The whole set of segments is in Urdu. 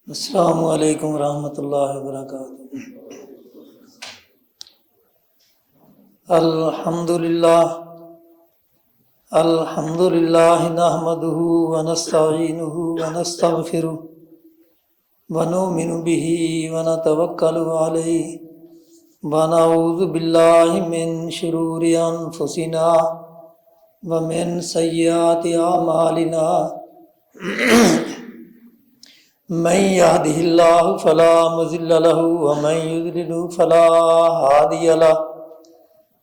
السلام علیکم ورحمۃ اللہ وبرکاتہ۔ الحمد للہ نحمده ونستعینه ونستغفره ونؤمن به ونتوکل علیہ ونعوذ باللہ من شرور انفسنا ومن سیئات اعمالنا من يهده الله فلا مضل له ومن يضلل فلا هادي له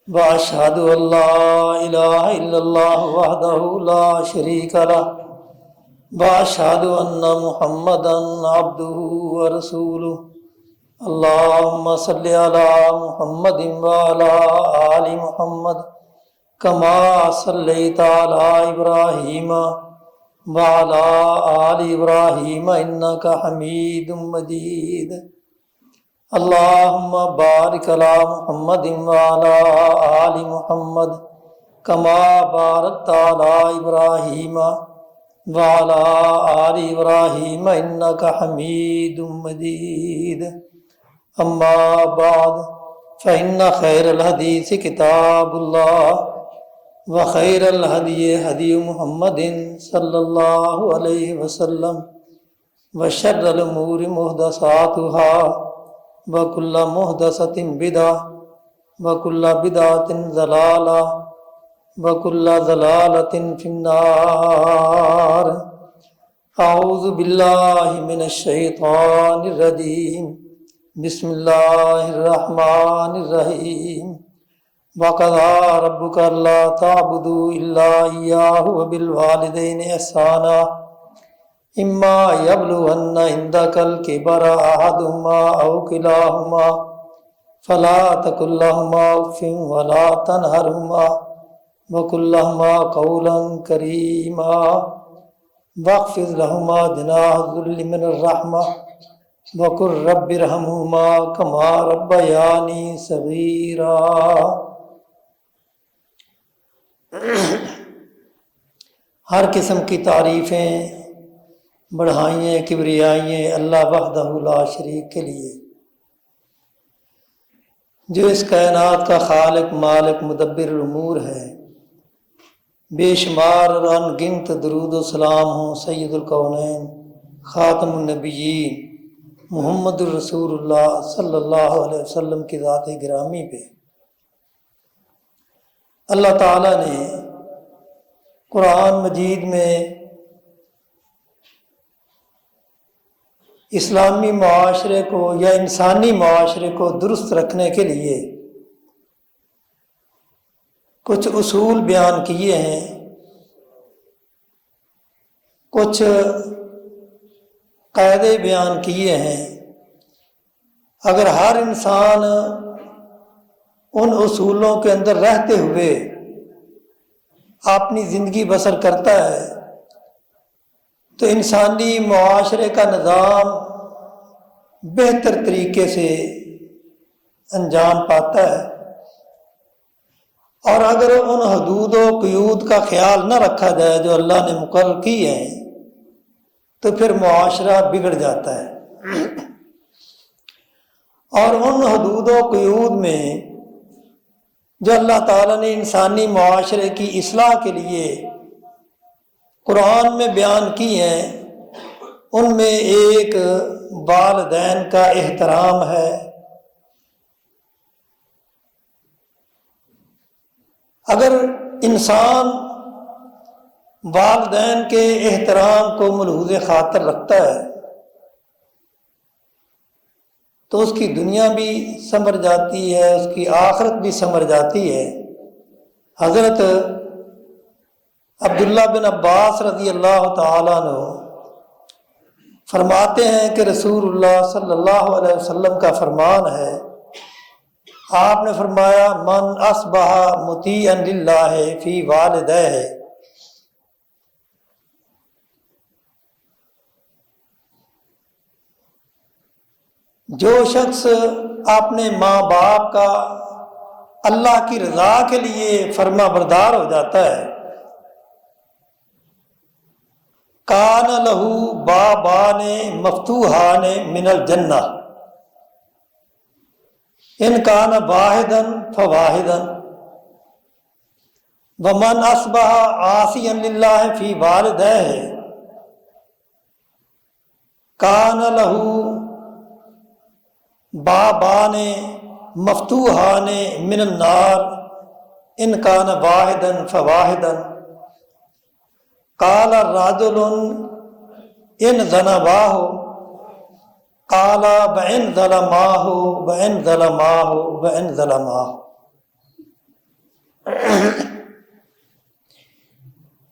وأشهد أن لا إله إلا الله وحده لا شريك له وأشهد أن محمدا عبده ورسوله اللهم صل على محمد وعلى آل محمد كما صليت على إبراهيم وعلى آل إبراهيم إنك حميد مجيد اللهم بارك على محمد وعلى آل محمد كما باركت على إبراهيم وعلى آل إبراهيم إنك حميد مجيد أما بعد فإن خير الحديث كتاب الله وخير الهدي هدي محمد صلى الله عليه وسلم وشر الأمور محدثاتها وكل محدثة بدعة وكل بدعة ضلالة وكل ضلالة في النار أعوذ بالله من الشيطان الرجيم بسم الله الرحمن الرحيم وَقَضَىٰ رَبُّكَ أَلَّا تَعْبُدُوا إِلَّا إِيَّاهُ وَبِالْوَالِدَيْنِ إِحْسَانًا إِمَّا يَبْلُغَنَّ عِندَكَ الْكِبَرَ أَحَدُهُمَا أَوْ كِلَاهُمَا فَلَا تَقُل لَّهُمَا أُفٍّ وَلَا تَنْهَرْهُمَا وَقُل لَّهُمَا قَوْلًا كَرِيمًا وَاخْفِضْ لَهُمَا جَنَاحَ الذُّلِّ مِنَ الرَّحْمَةِ وَقُل رَّبِّ ارْحَمْهُمَا كَمَا رَبَّيَانِي صَغِيرًا۔ ہر قسم کی تعریفیں بڑھائیں کبریائیں اللہ وحدہ لا شریک کے لیے، جو اس کائنات کا خالق مالک مدبر الامور ہے۔ بے شمار اور ان گنت درود و سلام ہوں سید الکونین خاتم النبیین محمد الرسول اللہ صلی اللہ علیہ وسلم کی ذات گرامی پہ۔ اللہ تعالیٰ نے قرآن مجید میں اسلامی معاشرے کو یا انسانی معاشرے کو درست رکھنے کے لیے کچھ اصول بیان کیے ہیں، کچھ قاعدے بیان کیے ہیں۔ اگر ہر انسان ان اصولوں کے اندر رہتے ہوئے اپنی زندگی بسر کرتا ہے تو انسانی معاشرے کا نظام بہتر طریقے سے انجام پاتا ہے، اور اگر ان حدود و قیود کا خیال نہ رکھا جائے جو اللہ نے مقرر کی ہیں تو پھر معاشرہ بگڑ جاتا ہے۔ اور ان حدود و قیود میں جو اللہ تعالیٰ نے انسانی معاشرے کی اصلاح کے لیے قرآن میں بیان کی ہیں، ان میں ایک والدین کا احترام ہے۔ اگر انسان والدین کے احترام کو ملحوظ خاطر رکھتا ہے تو اس کی دنیا بھی سنور جاتی ہے، اس کی آخرت بھی سنور جاتی ہے۔ حضرت عبداللہ بن عباس رضی اللہ تعالیٰ عنہ فرماتے ہیں کہ رسول اللہ صلی اللہ علیہ وسلم کا فرمان ہے، آپ نے فرمایا من اصبح مطیعا للہ فی والدیہ، جو شخص اپنے ماں باپ کا اللہ کی رضا کے لیے فرما بردار ہو جاتا ہے کان لہو بابان مفتوحان من الجنہ ان کان واحدا فواحدا ومن اصبح عاصیا للہ فی والدیہ کان لہو بابان مفتوحان من النار ان کان واحدا فواحدا قال رجل ان ظلماه قال وان ظلماه وان ظلماه وان ظلماه۔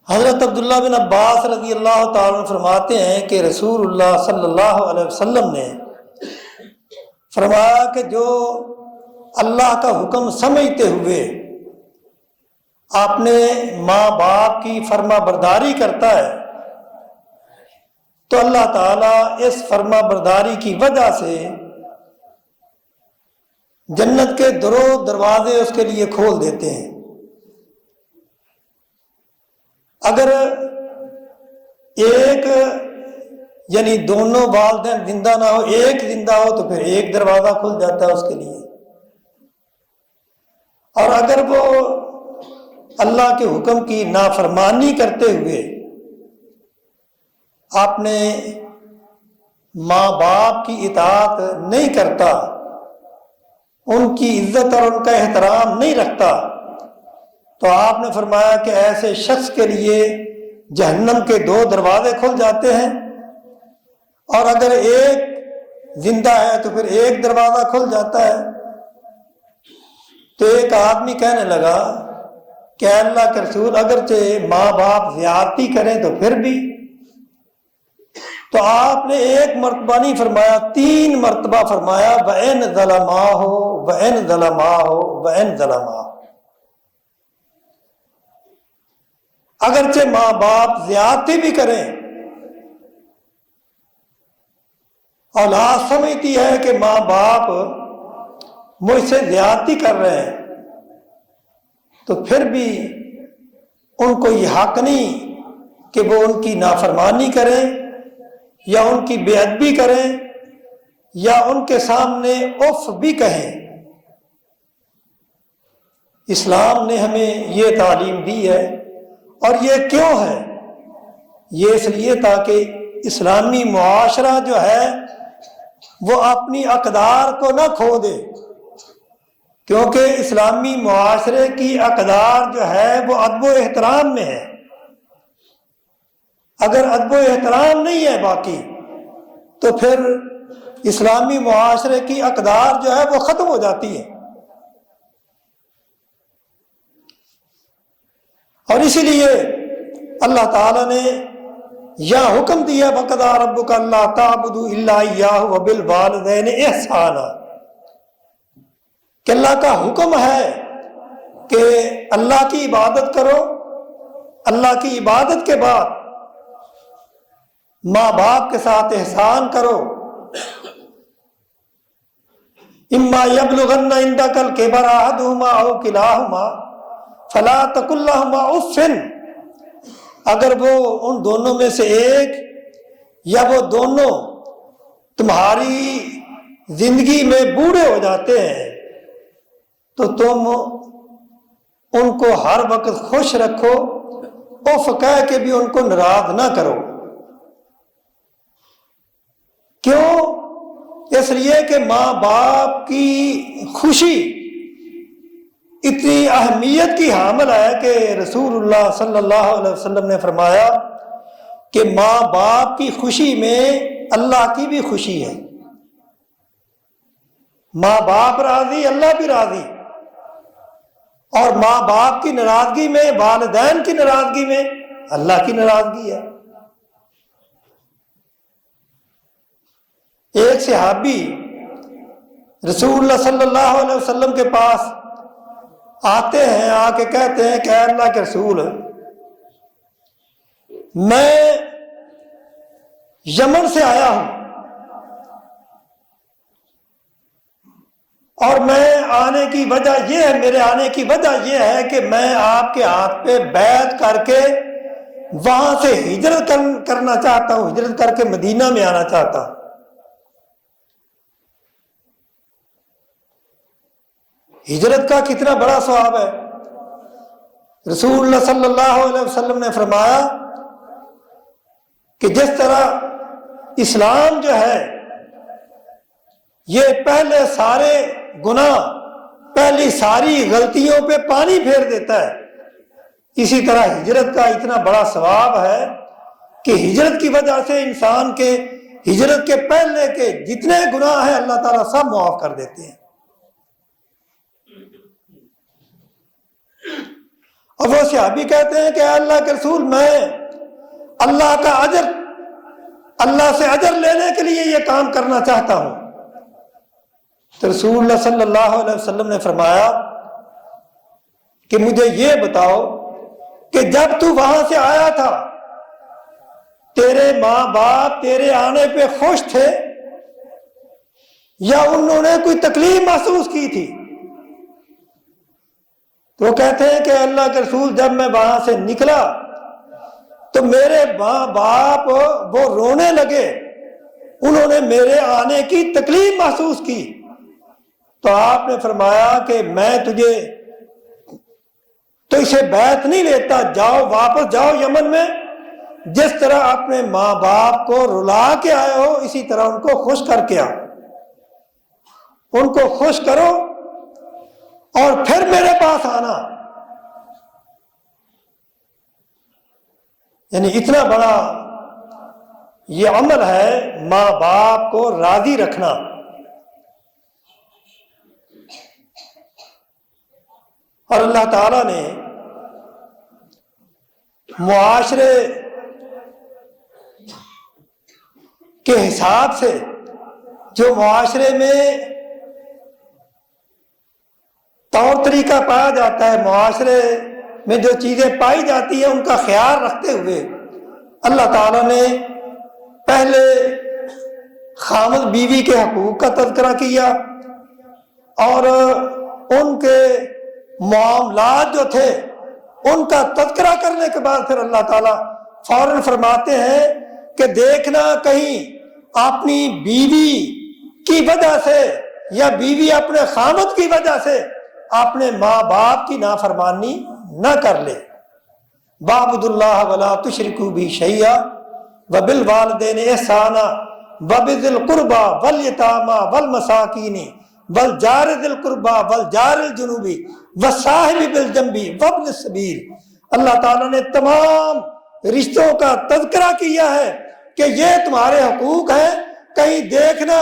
حضرت عبداللہ بن عباس رضی اللہ تعالیٰ عنہ فرماتے ہیں کہ رسول اللہ صلی اللہ علیہ وسلم نے فرمایا کہ جو اللہ کا حکم سمجھتے ہوئے اپنے ماں باپ کی فرما برداری کرتا ہے تو اللہ تعالیٰ اس فرما برداری کی وجہ سے جنت کے دروازے اس کے لیے کھول دیتے ہیں۔ اگر ایک یعنی دونوں والدین زندہ نہ ہو، ایک زندہ ہو تو پھر ایک دروازہ کھل جاتا ہے اس کے لیے، اور اگر وہ اللہ کے حکم کی نافرمانی کرتے ہوئے اپنے ماں باپ کی اطاعت نہیں کرتا، ان کی عزت اور ان کا احترام نہیں رکھتا، تو آپ نے فرمایا کہ ایسے شخص کے لیے جہنم کے 2 دروازے کھل جاتے ہیں، اور اگر ایک زندہ ہے تو پھر ایک دروازہ کھل جاتا ہے۔ تو ایک آدمی کہنے لگا کہ اللہ کے رسول اگرچہ ماں باپ زیادتی کریں تو پھر بھی، تو آپ نے ایک مرتبہ نہیں فرمایا، 3 مرتبہ فرمایا وَإِنْ ظَلَمَاهُ وَإِنْ ظَلَمَاهُ وَإِنْ ظَلَمَاهُ۔ اگرچہ ماں باپ زیادتی بھی کریں، اولاد سمجھتی ہے کہ ماں باپ مجھ سے زیادتی کر رہے ہیں، تو پھر بھی ان کو یہ حق نہیں کہ وہ ان کی نافرمانی کریں یا ان کی بے ادبی کریں یا ان کے سامنے اف بھی کہیں۔ اسلام نے ہمیں یہ تعلیم دی ہے، اور یہ کیوں ہے؟ یہ اس لیے تاکہ اسلامی معاشرہ جو ہے وہ اپنی اقدار کو نہ کھو دے، کیونکہ اسلامی معاشرے کی اقدار جو ہے وہ ادب و احترام میں ہے۔ اگر ادب و احترام نہیں ہے باقی، تو پھر اسلامی معاشرے کی اقدار جو ہے وہ ختم ہو جاتی ہے۔ اور اسی لیے اللہ تعالیٰ نے یہ حکم دیا وَقَضَىٰ رَبُّكَ أَلَّا تَعْبُدُوا إِلَّا إِيَّاهُ وَبِالْوَالِدَيْنِ إِحْسَانًا، کہ اللہ کا حکم ہے کہ اللہ کی عبادت کرو، اللہ کی عبادت کے بعد ماں باپ کے ساتھ احسان کرو۔ اما یبلغن عندک الکبر احدہما او کلاہما فلا تقل لہما اف، اگر وہ ان دونوں میں سے ایک یا وہ دونوں تمہاری زندگی میں بوڑھے ہو جاتے ہیں تو تم ان کو ہر وقت خوش رکھو، اف کہہ کے بھی ان کو ناراض نہ کرو۔ کیوں؟ اس لیے کہ ماں باپ کی خوشی اتنی اہمیت کی حامل ہے کہ رسول اللہ صلی اللہ علیہ وسلم نے فرمایا کہ ماں باپ کی خوشی میں اللہ کی بھی خوشی ہے۔ ماں باپ راضی، اللہ بھی راضی، اور ماں باپ کی ناراضگی میں، والدین کی ناراضگی میں اللہ کی ناراضگی ہے۔ ایک صحابی رسول اللہ صلی اللہ علیہ وسلم کے پاس آتے ہیں، آ کے کہتے ہیں کہ اے اللہ کے رسول، میں یمن سے آیا ہوں اور میں آنے کی وجہ یہ ہے، میرے آنے کی وجہ یہ ہے کہ میں آپ کے ہاتھ پہ بیعت کر کے وہاں سے ہجرت کرنا چاہتا ہوں، ہجرت کر کے مدینہ میں آنا چاہتا ہوں۔ ہجرت کا کتنا بڑا ثواب ہے۔ رسول اللہ صلی اللہ علیہ وسلم نے فرمایا کہ جس طرح اسلام جو ہے یہ پہلے سارے گناہ، پہلی ساری غلطیوں پہ پانی پھیر دیتا ہے، اسی طرح ہجرت کا اتنا بڑا ثواب ہے کہ ہجرت کی وجہ سے انسان کے ہجرت کے پہلے کے جتنے گناہ ہیں اللہ تعالیٰ سب معاف کر دیتے ہیں۔ اور وہ صحابی کہتے ہیں کہ اے اللہ کے رسول، میں اللہ کا اجر، اللہ سے اجر لینے کے لیے یہ کام کرنا چاہتا ہوں۔ تو رسول اللہ صلی اللہ علیہ وسلم نے فرمایا کہ مجھے یہ بتاؤ کہ جب تو وہاں سے آیا تھا تیرے ماں باپ تیرے آنے پہ خوش تھے یا انہوں نے کوئی تکلیف محسوس کی تھی؟ تو وہ کہتے ہیں کہ اللہ کے رسول، جب میں وہاں سے نکلا تو میرے ماں باپ وہ رونے لگے، انہوں نے میرے آنے کی تکلیف محسوس کی۔ تو آپ نے فرمایا کہ میں تجھے تو اسے بیعت نہیں لیتا، جاؤ واپس جاؤ یمن میں، جس طرح اپنے ماں باپ کو رلا کے آئے ہو اسی طرح ان کو خوش کر کے آؤ، ان کو خوش کرو اور پھر میرے پاس آنا۔ یعنی اتنا بڑا یہ عمل ہے ماں باپ کو راضی رکھنا۔ اور اللہ تعالیٰ نے معاشرے کے حساب سے جو معاشرے میں طور طریقہ پایا جاتا ہے، معاشرے میں جو چیزیں پائی جاتی ہیں ان کا خیال رکھتے ہوئے اللہ تعالیٰ نے پہلے خامد بیوی کے حقوق کا تذکرہ کیا اور ان کے معاملات جو تھے ان کا تذکرہ کرنے کے بعد پھر اللہ تعالیٰ فوراً فرماتے ہیں کہ دیکھنا کہیں اپنی بیوی کی وجہ سے یا بیوی اپنے خامد کی وجہ سے اپنے ماں باپ کی نافرمانی نہ کر لے۔ وَاعْبُدُوا اللَّهَ وَلَا تُشْرِكُوا بِهِ شَيْئًا وَبِالْوَالِدَيْنِ إِحْسَانًا وَبِذِي الْقُرْبَى وَالْيَتَامَى وَالْمَسَاكِينِ وَالْجَارِ ذِي الْقُرْبَى وَالْجَارِ الْجُنُوبِ وَالصَّاحِبِ بِالْجَنبِ وَابْنِ السَّبِيلِ۔ اللہ تعالیٰ نے تمام رشتوں کا تذکرہ کیا ہے کہ یہ تمہارے حقوق ہیں، کہیں دیکھنا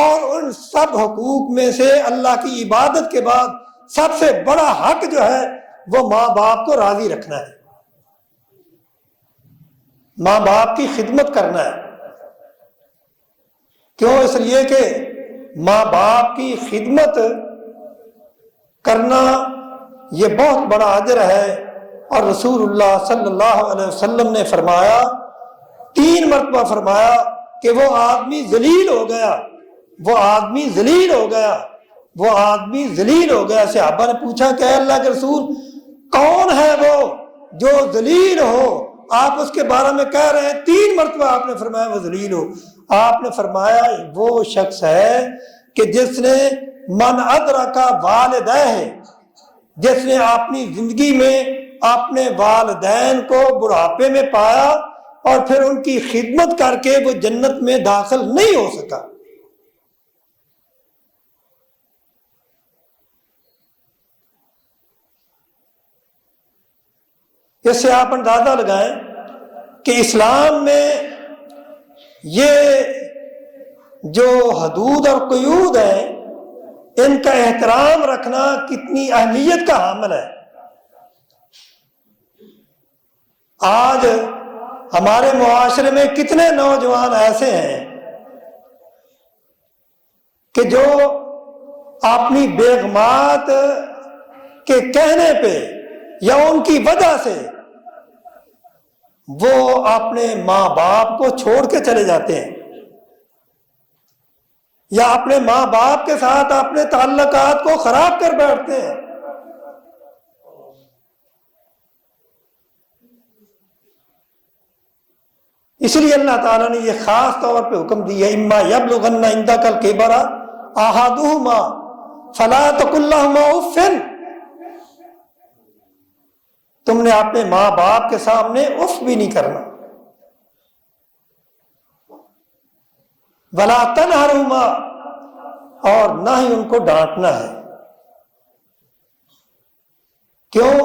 اور ان سب حقوق میں سے اللہ کی عبادت کے بعد سب سے بڑا حق جو ہے وہ ماں باپ کو راضی رکھنا ہے، ماں باپ کی خدمت کرنا ہے۔ کیوں؟ اس لیے کہ ماں باپ کی خدمت کرنا یہ بہت بڑا اجر ہے۔ اور رسول اللہ صلی اللہ علیہ وسلم نے فرمایا، 3 مرتبہ فرمایا کہ وہ آدمی ذلیل ہو گیا، وہ آدمی ذلیل ہو گیا، وہ آدمی ذلیل ہو گیا۔ صحابہ نے پوچھا کہ اے اللہ کے رسول، کون ہے وہ جو ذلیل ہو؟ آپ اس کے بارے میں کہہ رہے ہیں 3 مرتبہ آپ نے فرمایا وہ ذلیل ہو۔ آپ نے فرمایا وہ شخص ہے کہ جس نے من ادرک والدیہ، جس نے اپنی زندگی میں اپنے والدین کو بڑھاپے میں پایا اور پھر ان کی خدمت کر کے وہ جنت میں داخل نہیں ہو سکا۔ اس سے آپ اندازہ لگائیں کہ اسلام میں یہ جو حدود اور قیود ہیں ان کا احترام رکھنا کتنی اہمیت کا حامل ہے۔ آج ہمارے معاشرے میں کتنے نوجوان ایسے ہیں کہ جو اپنی بیگمات کے کہنے پہ یا ان کی وجہ سے وہ اپنے ماں باپ کو چھوڑ کے چلے جاتے ہیں یا اپنے ماں باپ کے ساتھ اپنے تعلقات کو خراب کر بیٹھتے ہیں۔ اس لیے اللہ تعالیٰ نے یہ خاص طور پہ حکم دیا اما یبلغن عندک الکبر احدہما فلا تقل لہما اف، تم نے اپنے ماں باپ کے سامنے اف بھی نہیں کرنا، ولا تنہرہما، اور نہ ہی ان کو ڈانٹنا ہے۔ کیوں؟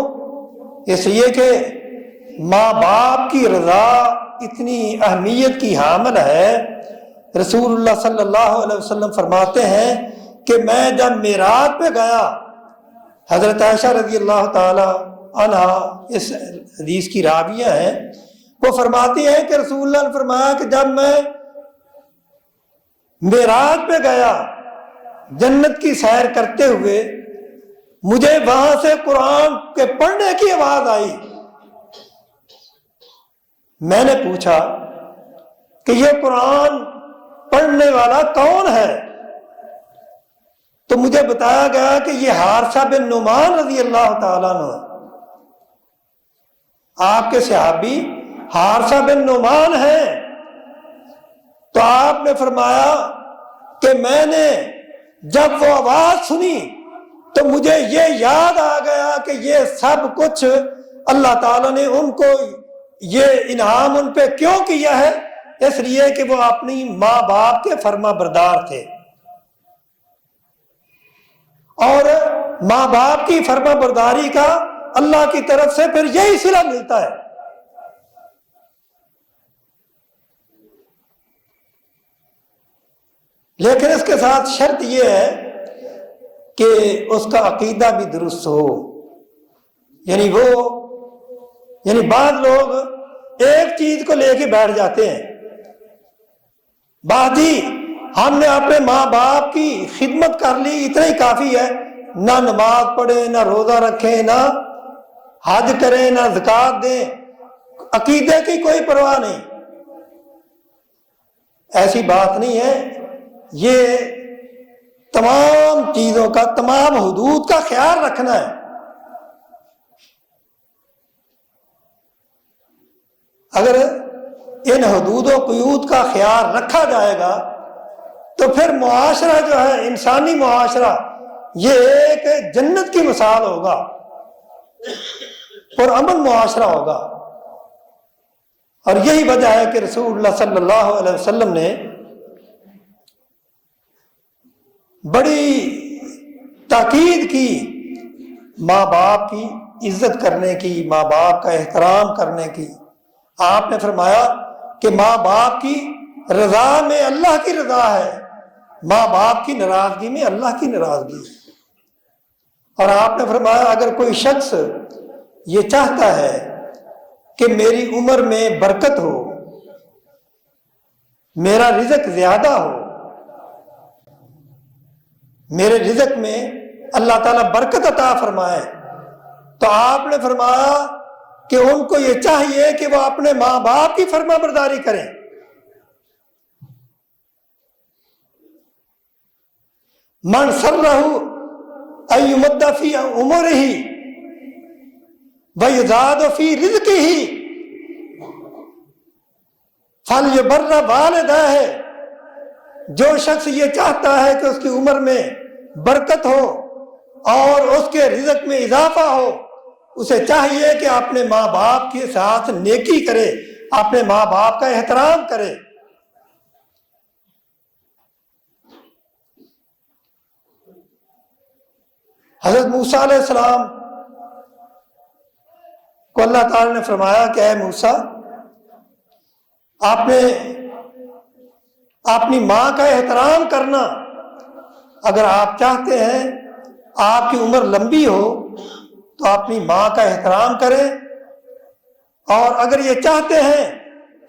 اس لیے کہ ماں باپ کی رضا اتنی اہمیت کی حامل ہے۔ رسول اللہ صلی اللہ علیہ وسلم فرماتے ہیں کہ میں جب معراج پہ گیا، حضرت عائشہ رضی اللہ تعالی عنہا اس حدیث کی راویہ ہیں، وہ فرماتی ہیں کہ رسول اللہ نے فرمایا کہ جب میں معراج پہ گیا جنت کی سیر کرتے ہوئے، مجھے وہاں سے قرآن کے پڑھنے کی آواز آئی۔ میں نے پوچھا کہ یہ قرآن پڑھنے والا کون ہے؟ تو مجھے بتایا گیا کہ یہ حارثہ بن نعمان رضی اللہ تعالیٰ عنہ، آپ کے صحابی حارثہ بن نعمان ہیں۔ تو آپ نے فرمایا کہ میں نے جب وہ آواز سنی تو مجھے یہ یاد آ گیا کہ یہ سب کچھ اللہ تعالیٰ نے ان کو یہ انعام ان پہ کیوں کیا ہے؟ اس لیے کہ وہ اپنی ماں باپ کے فرما بردار تھے، اور ماں باپ کی فرما برداری کا اللہ کی طرف سے پھر یہی صلہ ملتا ہے۔ لیکن اس کے ساتھ شرط یہ ہے کہ اس کا عقیدہ بھی درست ہو، یعنی بعض لوگ ایک چیز کو لے کے بیٹھ جاتے ہیں، جی ہم نے اپنے ماں باپ کی خدمت کر لی، اتنا ہی کافی ہے، نہ نماز پڑھیں، نہ روزہ رکھیں، نہ حج کریں، نہ زکوٰۃ دیں، عقیدے کی کوئی پرواہ نہیں۔ ایسی بات نہیں ہے، یہ تمام چیزوں کا، تمام حدود کا خیال رکھنا ہے۔ اگر ان حدود و قیود کا خیال رکھا جائے گا تو پھر معاشرہ جو ہے، انسانی معاشرہ، یہ ایک جنت کی مثال ہوگا، اور امن معاشرہ ہوگا۔ اور یہی وجہ ہے کہ رسول اللہ صلی اللہ علیہ وسلم نے بڑی تاکید کی ماں باپ کی عزت کرنے کی، ماں باپ کا احترام کرنے کی۔ آپ نے فرمایا کہ ماں باپ کی رضا میں اللہ کی رضا ہے، ماں باپ کی ناراضگی میں اللہ کی ناراضگی ہے۔ اور آپ نے فرمایا اگر کوئی شخص یہ چاہتا ہے کہ میری عمر میں برکت ہو، میرا رزق زیادہ ہو، میرے رزق میں اللہ تعالیٰ برکت عطا فرمائے، تو آپ نے فرمایا کہ ان کو یہ چاہیے کہ وہ اپنے ماں باپ کی فرما برداری کریں۔ من سرہ ان یمد فی عمرہ ویزاد فی رزقہ فلیبر والدہ، جو شخص یہ چاہتا ہے کہ اس کی عمر میں برکت ہو اور اس کے رزق میں اضافہ ہو، اسے چاہیے کہ اپنے ماں باپ کے ساتھ نیکی کرے، اپنے ماں باپ کا احترام کرے۔ حضرت موسیٰ علیہ السلام کو اللہ تعالی نے فرمایا کہ اے موسیٰ، آپ نے اپنی ماں کا احترام کرنا، اگر آپ چاہتے ہیں آپ کی عمر لمبی ہو تو اپنی ماں کا احترام کریں، اور اگر یہ چاہتے ہیں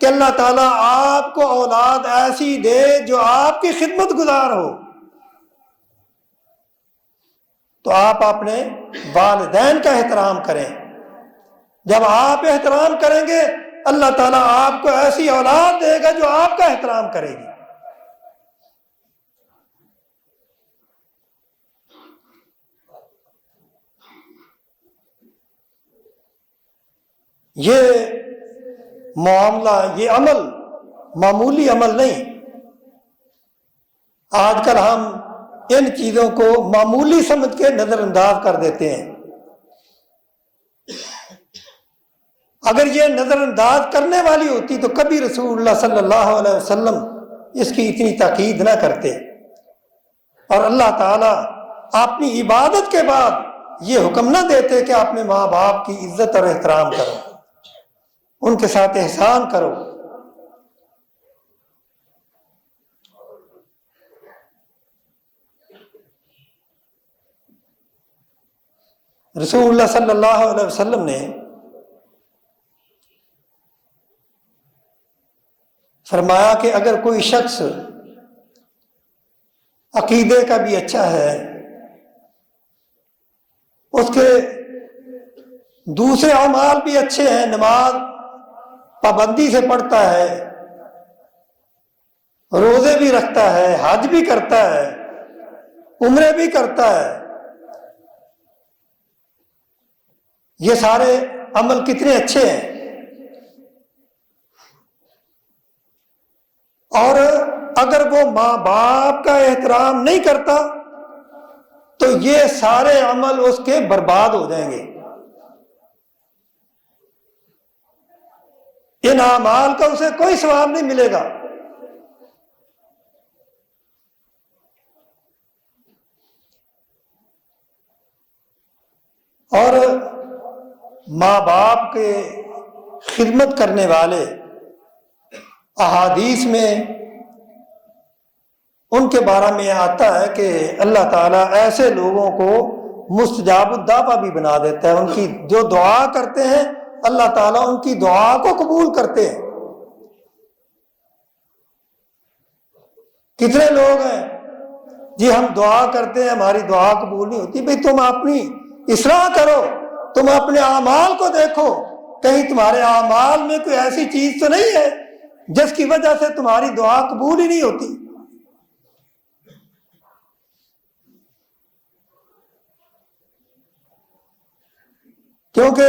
کہ اللہ تعالیٰ آپ کو اولاد ایسی دے جو آپ کی خدمت گزار ہو، تو آپ اپنے والدین کا احترام کریں۔ جب آپ احترام کریں گے اللہ تعالیٰ آپ کو ایسی اولاد دے گا جو آپ کا احترام کرے گی۔ یہ معاملہ، یہ عمل معمولی عمل نہیں۔ آج کل ہم ان چیزوں کو معمولی سمجھ کے نظر انداز کر دیتے ہیں۔ اگر یہ نظر انداز کرنے والی ہوتی تو کبھی رسول اللہ صلی اللہ علیہ وسلم اس کی اتنی تاکید نہ کرتے، اور اللہ تعالیٰ اپنی عبادت کے بعد یہ حکم نہ دیتے کہ اپنے ماں باپ کی عزت اور احترام کرو، ان کے ساتھ احسان کرو۔ رسول اللہ صلی اللہ علیہ وسلم نے فرمایا کہ اگر کوئی شخص عقیدے کا بھی اچھا ہے، اس کے دوسرے اعمال بھی اچھے ہیں، نماز پابندی سے پڑھتا ہے، روزے بھی رکھتا ہے، حج بھی کرتا ہے، عمرے بھی کرتا ہے، یہ سارے عمل کتنے اچھے ہیں، اور اگر وہ ماں باپ کا احترام نہیں کرتا تو یہ سارے عمل اس کے برباد ہو جائیں گے، ان اعمال کا اسے کوئی ثواب نہیں ملے گا۔ اور ماں باپ کے خدمت کرنے والے احادیث میں ان کے بارے میں آتا ہے کہ اللہ تعالیٰ ایسے لوگوں کو مستجاب الدعوہ بھی بنا دیتا ہے، ان کی جو دعا کرتے ہیں اللہ تعالیٰ ان کی دعا کو قبول کرتے ہیں۔ کتنے لوگ ہیں جی ہم دعا کرتے ہیں ہماری دعا قبول نہیں ہوتی، بھئی تم اپنی اصلاح کرو، تم اپنے اعمال کو دیکھو، کہیں تمہارے اعمال میں کوئی ایسی چیز تو نہیں ہے جس کی وجہ سے تمہاری دعا قبول ہی نہیں ہوتی۔ کیونکہ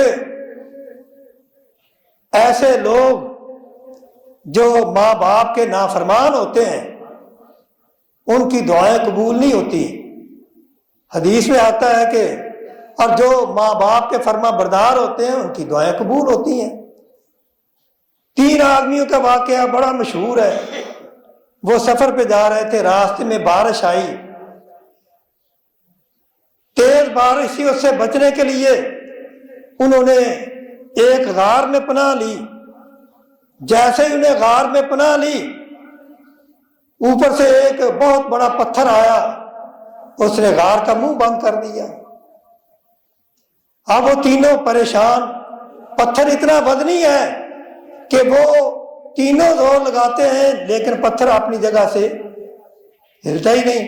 ایسے لوگ جو ماں باپ کے نافرمان ہوتے ہیں ان کی دعائیں قبول نہیں ہوتی۔ حدیث میں آتا ہے کہ اور جو ماں باپ کے فرما بردار ہوتے ہیں ان کی دعائیں قبول ہوتی ہیں۔ 3 آدمیوں کا واقعہ بڑا مشہور ہے، وہ سفر پہ جا رہے تھے، راستے میں بارش آئی، تیز بارش تھی، اس سے بچنے کے لیے انہوں نے ایک غار میں پناہ لی۔ جیسے ہی انہیں غار میں پناہ لی، اوپر سے ایک بہت بڑا پتھر آیا، اس نے غار کا منہ بند کر دیا۔ اب وہ تینوں پریشان، پتھر اتنا وزنی ہے کہ وہ تینوں زور لگاتے ہیں لیکن پتھر اپنی جگہ سے ہلتا ہی نہیں۔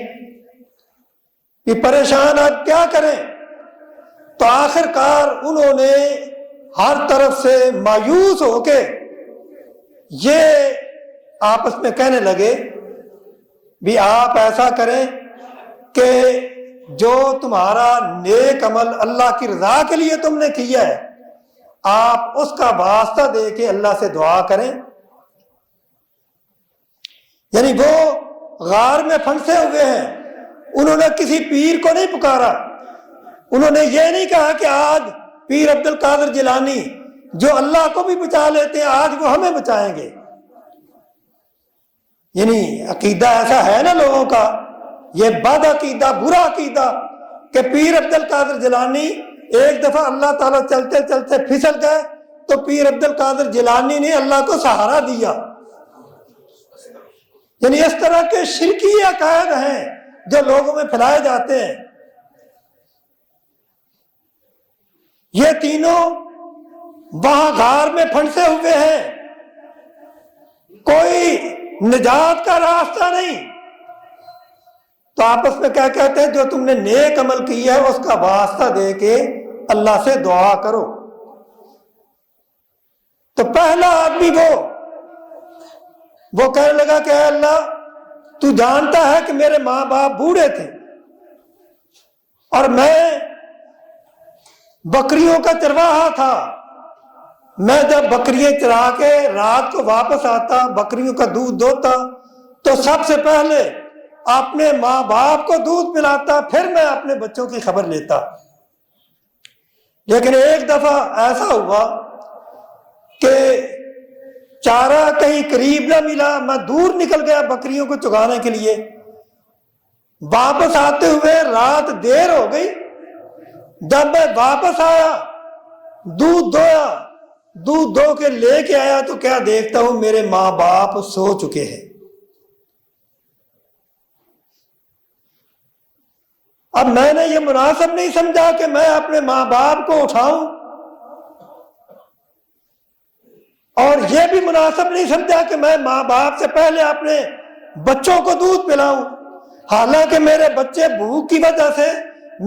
یہ پریشان اب کیا کریں؟ تو آخر کار انہوں نے ہر طرف سے مایوس ہو کے یہ آپس میں کہنے لگے بھی آپ ایسا کریں کہ جو تمہارا نیک عمل اللہ کی رضا کے لیے تم نے کیا ہے آپ اس کا واسطہ دے کے اللہ سے دعا کریں۔ یعنی وہ غار میں پھنسے ہوئے ہیں، انہوں نے کسی پیر کو نہیں پکارا، انہوں نے یہ نہیں کہا کہ آج پیر عبد القادر جیلانی جو اللہ کو بھی بچا لیتے ہیں آج وہ ہمیں بچائیں گے۔ یعنی عقیدہ ایسا ہے نا لوگوں کا، یہ بد عقیدہ، برا عقیدہ کہ پیر عبد القادر جیلانی ایک دفعہ اللہ تعالیٰ چلتے چلتے پھسل گئے تو پیر عبد القادر جیلانی نے اللہ کو سہارا دیا۔ یعنی اس طرح کے شرکی عقائد ہیں جو لوگوں میں پھیلائے جاتے ہیں۔ یہ تینوں وہاں غار میں پھنسے ہوئے ہیں، کوئی نجات کا راستہ نہیں، تو آپس میں کیا کہتے ہیں جو تم نے نیک عمل کیا ہے اس کا واسطہ دے کے اللہ سے دعا کرو۔ تو پہلا آدمی وہ کہنے لگا کہ اے اللہ تو جانتا ہے کہ میرے ماں باپ بوڑھے تھے اور میں بکریوں کا چرواہا تھا، میں جب بکریاں چرا کے رات کو واپس آتا، بکریوں کا دودھ دوتا، تو سب سے پہلے اپنے ماں باپ کو دودھ پلاتا، پھر میں اپنے بچوں کی خبر لیتا۔ لیکن ایک دفعہ ایسا ہوا کہ چارہ کہیں قریب نہ ملا، میں دور نکل گیا بکریوں کو چگانے کے لیے۔ واپس آتے ہوئے رات دیر ہو گئی۔ جب میں واپس آیا، دودھ دویا، دودھ دو کے لے کے آیا تو کیا دیکھتا ہوں میرے ماں باپ سو چکے ہیں۔ اب میں نے یہ مناسب نہیں سمجھا کہ میں اپنے ماں باپ کو اٹھاؤں، اور یہ بھی مناسب نہیں سمجھا کہ میں ماں باپ سے پہلے اپنے بچوں کو دودھ پلاؤں، حالانکہ میرے بچے بھوک کی وجہ سے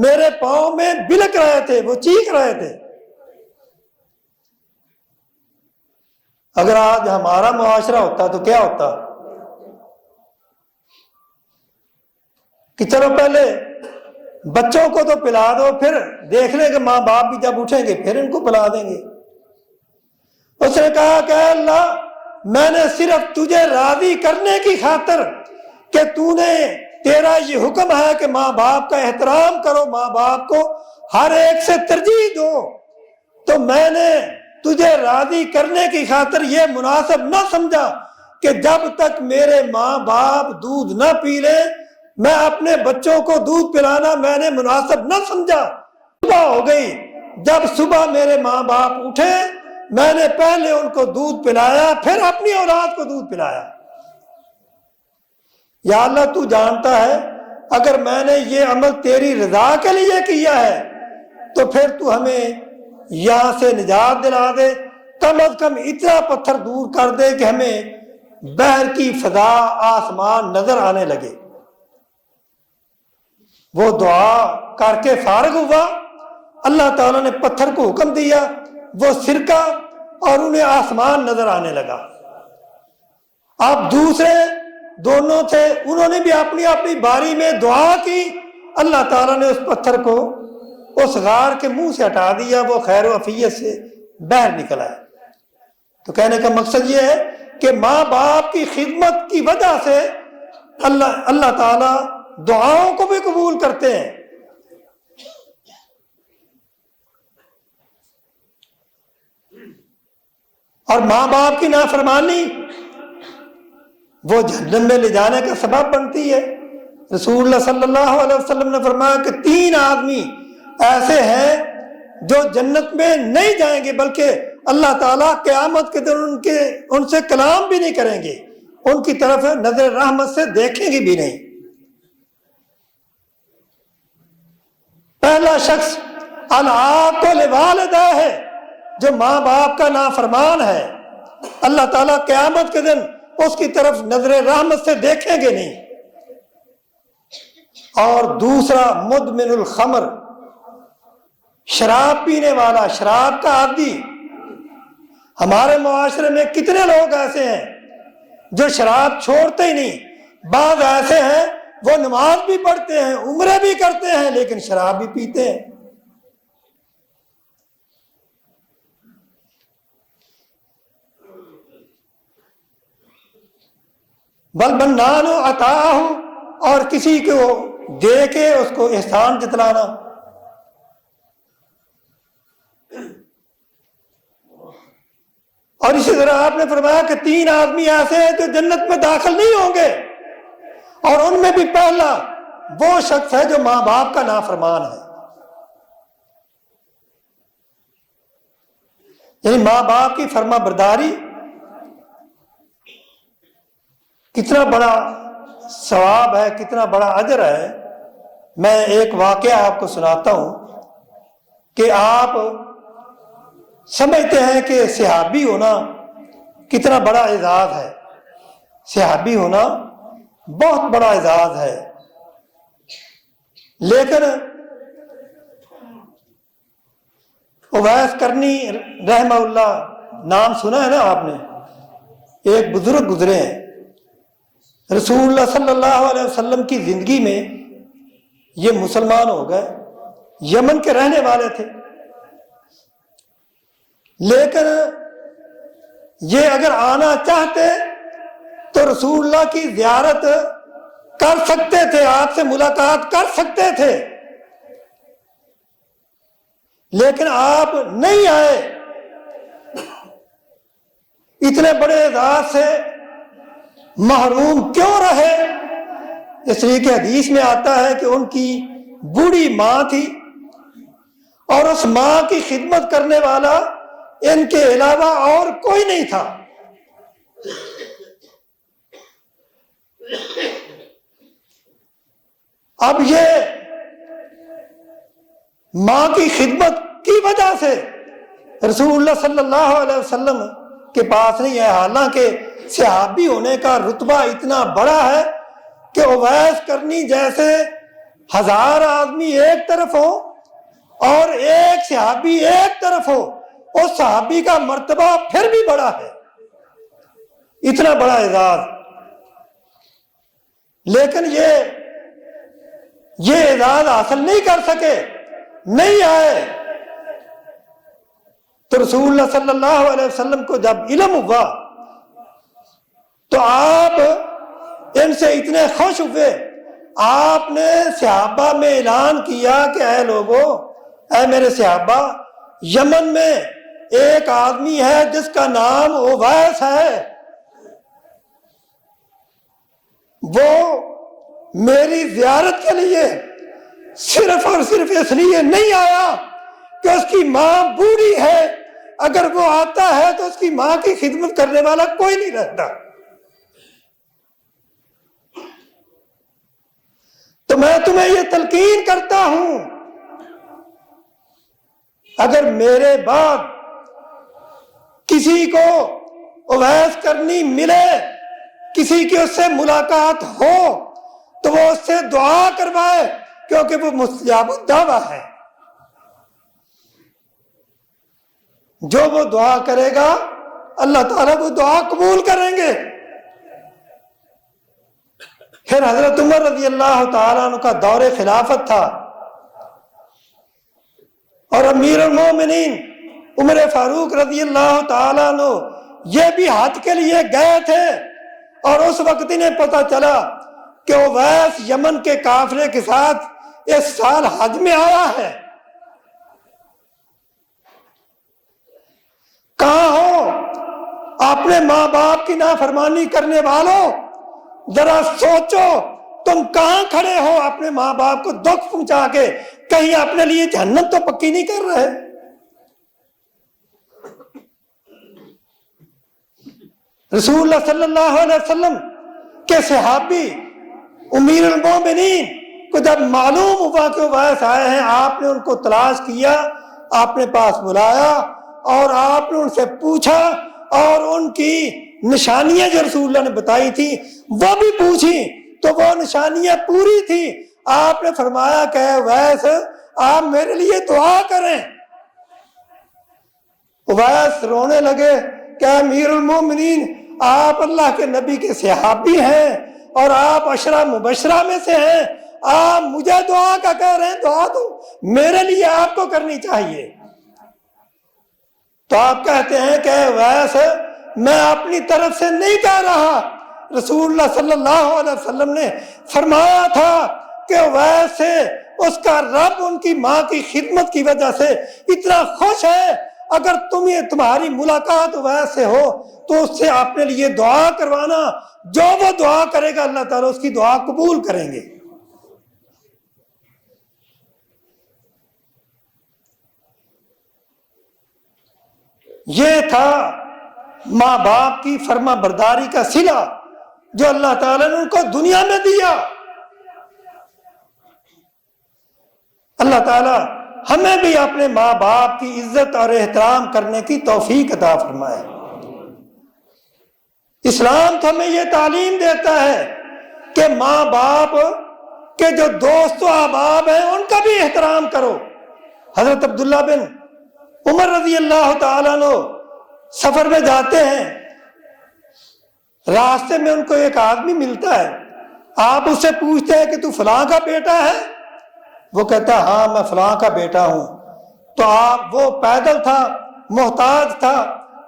میرے پاؤں میں بلک رہے تھے، وہ چیخ رہے تھے۔ اگر آج ہمارا معاشرہ ہوتا تو کیا ہوتا کہ چلو پہلے بچوں کو تو پلا دو، پھر دیکھ لیں کہ ماں باپ بھی جب اٹھیں گے پھر ان کو پلا دیں گے۔ اس نے کہا کہ اے اللہ، میں نے صرف تجھے راضی کرنے کی خاطر کہ تیرا یہ حکم ہے کہ ماں باپ کا احترام کرو، ماں باپ کو ہر ایک سے ترجیح دو، تو میں نے تجھے راضی کرنے کی خاطر یہ مناسب نہ سمجھا کہ جب تک میرے ماں باپ دودھ نہ پی لیں میں اپنے بچوں کو دودھ پلانا میں نے مناسب نہ سمجھا۔ صبح ہو گئی، جب صبح میرے ماں باپ اٹھے میں نے پہلے ان کو دودھ پلایا، پھر اپنی اولاد کو دودھ پلایا۔ یا اللہ، تو جانتا ہے اگر میں نے یہ عمل تیری رضا کے لیے کیا ہے تو پھر تو ہمیں یہاں سے نجات دلا دے، کم از کم اتنا پتھر دور کر دے کہ ہمیں بحر کی فضا، آسمان نظر آنے لگے۔ وہ دعا کر کے فارغ ہوا، اللہ تعالیٰ نے پتھر کو حکم دیا، وہ سرکا اور انہیں آسمان نظر آنے لگا۔ اب دوسرے دونوں تھے، انہوں نے بھی اپنی اپنی باری میں دعا کی، اللہ تعالیٰ نے اس پتھر کو اس غار کے منہ سے ہٹا دیا، وہ خیر و عافیت سے باہر نکل آیا۔ تو کہنے کا مقصد یہ ہے کہ ماں باپ کی خدمت کی وجہ سے اللہ تعالیٰ دعاؤں کو بھی قبول کرتے ہیں۔ اور ماں باپ کی نافرمانی وہ جہنم میں لے جانے کا سبب بنتی ہے۔ رسول اللہ صلی اللہ علیہ وسلم نے فرمایا کہ 3 آدمی ایسے ہیں جو جنت میں نہیں جائیں گے، بلکہ اللہ تعالیٰ قیامت کے دن ان سے کلام بھی نہیں کریں گے، ان کی طرف نظر رحمت سے دیکھیں گے بھی نہیں۔ پہلا شخص العاق لوالدہ ہے، جو ماں باپ کا نافرمان ہے، اللہ تعالیٰ قیامت کے دن اس کی طرف نظر رحمت سے دیکھیں گے نہیں۔ اور دوسرا مدمن الخمر، شراب پینے والا، شراب کا عادی۔ ہمارے معاشرے میں کتنے لوگ ایسے ہیں جو شراب چھوڑتے ہی نہیں، بعض ایسے ہیں وہ نماز بھی پڑھتے ہیں، عمرے بھی کرتے ہیں، لیکن شراب بھی پیتے ہیں۔ بل منان عطاہ، اور کسی کو دے کے اس کو احسان جتلانا۔ اور اسی طرح آپ نے فرمایا کہ 3 آدمی ایسے ہیں جو جنت میں داخل نہیں ہوں گے، اور ان میں بھی پہلا وہ شخص ہے جو ماں باپ کا نافرمان ہے۔ یعنی ماں باپ کی فرما برداری کتنا بڑا ثواب ہے، کتنا بڑا اجر ہے۔ میں ایک واقعہ آپ کو سناتا ہوں کہ آپ سمجھتے ہیں کہ صحابی ہونا کتنا بڑا اعزاز ہے۔ صحابی ہونا بہت بڑا اعزاز ہے، لیکن اویس کرنی رحمہ اللہ، نام سنا ہے نا آپ نے، ایک بزرگ گزرے ہیں، رسول اللہ صلی اللہ علیہ وسلم کی زندگی میں یہ مسلمان ہو گئے، یمن کے رہنے والے تھے، لیکن یہ اگر آنا چاہتے تو رسول اللہ کی زیارت کر سکتے تھے، آپ سے ملاقات کر سکتے تھے، لیکن آپ نہیں آئے۔ اتنے بڑے اعزاز سے محروم کیوں رہے؟ اس لیے کہ حدیث میں آتا ہے کہ ان کی بوڑھی ماں تھی اور اس ماں کی خدمت کرنے والا ان کے علاوہ اور کوئی نہیں تھا۔ اب یہ ماں کی خدمت کی وجہ سے رسول اللہ صلی اللہ علیہ وسلم کے پاس نہیں ہے، حالانکہ صحابی ہونے کا رتبہ اتنا بڑا ہے کہ اویس کرنی جیسے 1000 آدمی ایک طرف ہو اور ایک صحابی ایک طرف ہو، اس صحابی کا مرتبہ پھر بھی بڑا ہے، اتنا بڑا اعزاز۔ لیکن یہ اعزاز حاصل نہیں کر سکے، نہیں آئے۔ تو رسول اللہ صلی اللہ علیہ وسلم کو جب علم ہوا تو آپ ان سے اتنے خوش ہوئے، آپ نے صحابہ میں اعلان کیا کہ اے لوگو، اے میرے صحابہ، یمن میں ایک آدمی ہے جس کا نام اویس ہے، وہ میری زیارت کے لیے صرف اور صرف اس لیے نہیں آیا کہ اس کی ماں بوڑھی ہے، اگر وہ آتا ہے تو اس کی ماں کی خدمت کرنے والا کوئی نہیں رہتا۔ تو میں تمہیں یہ تلقین کرتا ہوں، اگر میرے بعد کسی کو اویس کرنی ملے، کسی کی اس سے ملاقات ہو، تو وہ اس سے دعا کروائے، کیونکہ وہ مستجاب الدعویٰ ہے۔ جو وہ دعا کرے گا اللہ تعالیٰ وہ دعا قبول کریں گے۔ پھر حضرت عمر رضی اللہ تعالیٰ عنہ کا دور خلافت تھا اور امیر المومنین عمر فاروق رضی اللہ تعالیٰ عنہ یہ بھی حج کے لیے گئے تھے، اور اس وقت انہیں پتہ چلا کہ اویس یمن کے قافلے کے ساتھ اس سال حج میں آیا ہے۔ کہاں ہو اپنے ماں باپ کی نافرمانی کرنے والوں؟ ذرا سوچو، تم کہاں کھڑے ہو اپنے ماں باپ کو دکھ پہنچا کے؟ کہیں اپنے لیے جہنم تو پکی نہیں کر رہے؟ رسول اللہ صلی اللہ علیہ وسلم کے صحابی امیر المومنین کو جب معلوم ہوا کہ اویس آئے ہیں، آپ نے ان کو تلاش کیا، آپ نے پاس بلایا اور آپ نے ان سے پوچھا، اور ان کی نشانیاں جو رسول اللہ نے بتائی تھی وہ بھی پوچھی، تو وہ نشانیاں پوری تھی۔ آپ نے فرمایا کہ اویس آپ میرے لیے دعا کریں۔ اویس رونے لگے کہ امیر المومنین، آپ اللہ کے نبی کے صحابی ہیں اور آپ عشرہ مبشرہ میں سے ہیں، آپ مجھے دعا کا کہہ رہے ہیں، دعا تو میرے لیے آپ کو کرنی چاہیے۔ تو آپ کہتے ہیں کہ اویس میں اپنی طرف سے نہیں کہہ رہا، رسول اللہ صلی اللہ علیہ وسلم نے فرمایا تھا کہ اویس سے اس کا رب ان کی ماں کی خدمت کی وجہ سے اتنا خوش ہے، اگر تمہاری ملاقات اویس سے ہو تو اس سے اپنے لیے دعا کروانا، جو وہ دعا کرے گا اللہ تعالیٰ اس کی دعا قبول کریں گے۔ یہ تھا ماں باپ کی فرما برداری کا صلہ جو اللہ تعالیٰ نے ان کو دنیا میں دیا۔ اللہ تعالیٰ ہمیں بھی اپنے ماں باپ کی عزت اور احترام کرنے کی توفیق عطا فرمائے۔ اسلام تو ہمیں یہ تعلیم دیتا ہے کہ ماں باپ کے جو دوست و احباب ہیں ان کا بھی احترام کرو۔ حضرت عبداللہ بن عمر رضی اللہ تعالیٰ عنہ سفر میں جاتے ہیں، راستے میں ان کو ایک آدمی ملتا ہے، آپ اس سے پوچھتے ہیں کہ تو فلاں کا بیٹا ہے؟ وہ کہتا ہے ہاں میں فلاں کا بیٹا ہوں۔ تو وہ پیدل تھا، محتاج تھا،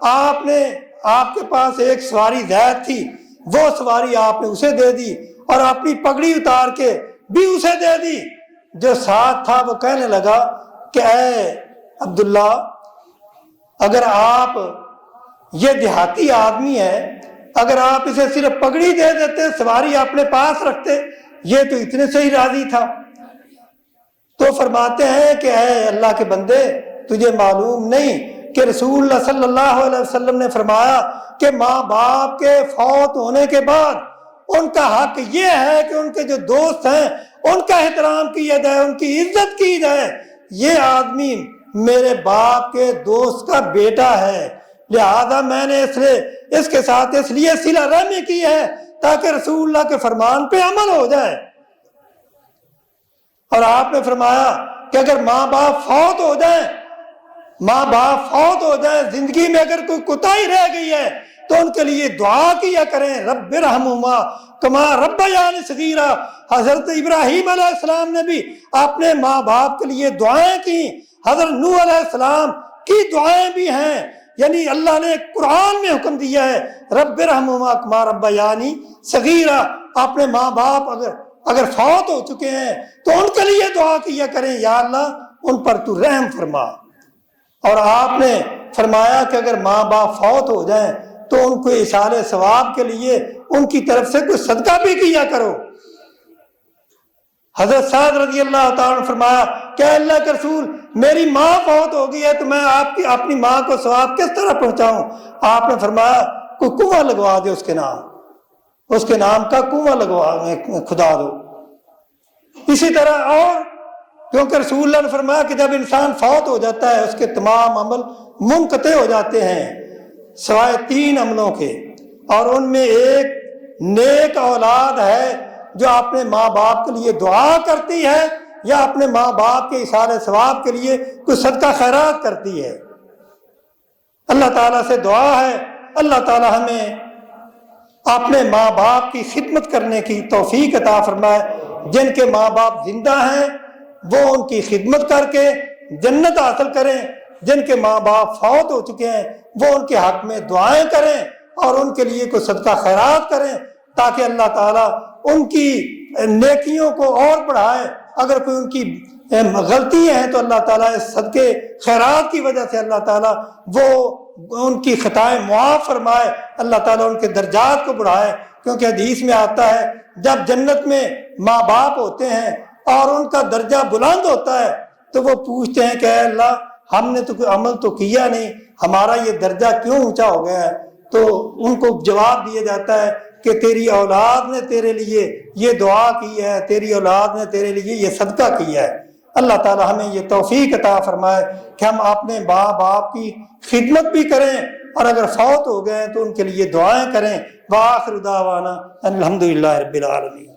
آپ کے پاس ایک سواری زید تھی، وہ سواری آپ نے اسے دے دی، اور اپنی پگڑی اتار کے بھی اسے دے دی۔ جو ساتھ تھا وہ کہنے لگا کہ اے عبداللہ، اگر آپ، یہ دیہاتی آدمی ہے، اگر آپ اسے صرف پگڑی دے دیتے، سواری اپنے پاس رکھتے، یہ تو اتنے سے ہی راضی تھا۔ تو فرماتے ہیں کہ اے اللہ کے بندے، تجھے معلوم نہیں کہ رسول اللہ صلی اللہ علیہ وسلم نے فرمایا کہ ماں باپ کے فوت ہونے کے بعد ان کا حق یہ ہے کہ ان کے جو دوست ہیں ان کا احترام کیا جائے، ان کی عزت کی جائے۔ یہ آدمی میرے باپ کے دوست کا بیٹا ہے، لہذا میں نے اس کے ساتھ اس لیے صلہ رحمی کی ہے تاکہ رسول اللہ کے فرمان پہ عمل ہو جائے۔ اور آپ نے فرمایا کہ اگر ماں باپ فوت ہو جائیں، زندگی میں اگر کوئی کوتاہی رہ گئی ہے تو ان کے لیے دعا کیا کریں، رب ارحمہما کما ربیانی صغیرا۔ حضرت ابراہیم علیہ السلام نے بھی اپنے ماں باپ کے لیے دعائیں کی، حضرت نوح علیہ السلام کی دعائیں بھی ہیں، یعنی اللہ نے قرآن میں حکم دیا ہے رب ارحمہما کما ربیانی صغیرا۔ اپنے ماں باپ اگر فوت ہو چکے ہیں تو ان کے لیے دعا کیا کریں، یا اللہ ان پر تو رحم فرما۔ اور آپ نے فرمایا کہ اگر ماں باپ فوت ہو جائیں تو ان کو ایصال ثواب کے لیے ان کی طرف سے کوئی صدقہ بھی کیا کرو۔ حضرت سعد رضی اللہ تعالیٰ نے فرمایا کہ اللہ کے رسول، میری ماں فوت ہو گئی ہے تو میں اپنی ماں کو ثواب کس طرح پہنچاؤں؟ آپ نے فرمایا کوئی کنواں لگوا دے اس کے نام کا کنواں کھدا دو۔ اسی طرح اور کیونکہ رسول اللہ نے فرمایا کہ جب انسان فوت ہو جاتا ہے اس کے تمام عمل منقطع ہو جاتے ہیں سوائے 3 عملوں کے، اور ان میں ایک نیک اولاد ہے جو اپنے ماں باپ کے لیے دعا کرتی ہے یا اپنے ماں باپ کے ایصال ثواب کے لیے کوئی صدقہ خیرات کرتی ہے۔ اللہ تعالیٰ سے دعا ہے اللہ تعالیٰ ہمیں اپنے ماں باپ کی خدمت کرنے کی توفیق عطا فرمائے۔ جن کے ماں باپ زندہ ہیں وہ ان کی خدمت کر کے جنت حاصل کریں، جن کے ماں باپ فوت ہو چکے ہیں وہ ان کے حق میں دعائیں کریں اور ان کے لیے کوئی صدقہ خیرات کریں تاکہ اللہ تعالیٰ ان کی نیکیوں کو اور بڑھائے۔ اگر کوئی ان کی غلطی ہیں تو اللہ تعالیٰ اس صدقے خیرات کی وجہ سے اللہ تعالیٰ وہ ان کی خطائیں معاف فرمائے، اللہ تعالیٰ ان کے درجات کو بڑھائے۔ کیونکہ حدیث میں آتا ہے جب جنت میں ماں باپ ہوتے ہیں اور ان کا درجہ بلند ہوتا ہے تو وہ پوچھتے ہیں کہ اے اللہ، ہم نے تو کوئی عمل تو کیا نہیں، ہمارا یہ درجہ کیوں اونچا ہو گیا ہے؟ تو ان کو جواب دیا جاتا ہے کہ تیری اولاد نے تیرے لیے یہ دعا کی ہے، تیری اولاد نے تیرے لیے یہ صدقہ کیا ہے۔ اللہ تعالی ہمیں یہ توفیق عطا فرمائے کہ ہم اپنے ماں باپ کی خدمت بھی کریں اور اگر فوت ہو گئے تو ان کے لیے دعائیں کریں۔ وآخر دعوانا الحمدللہ رب العالمین۔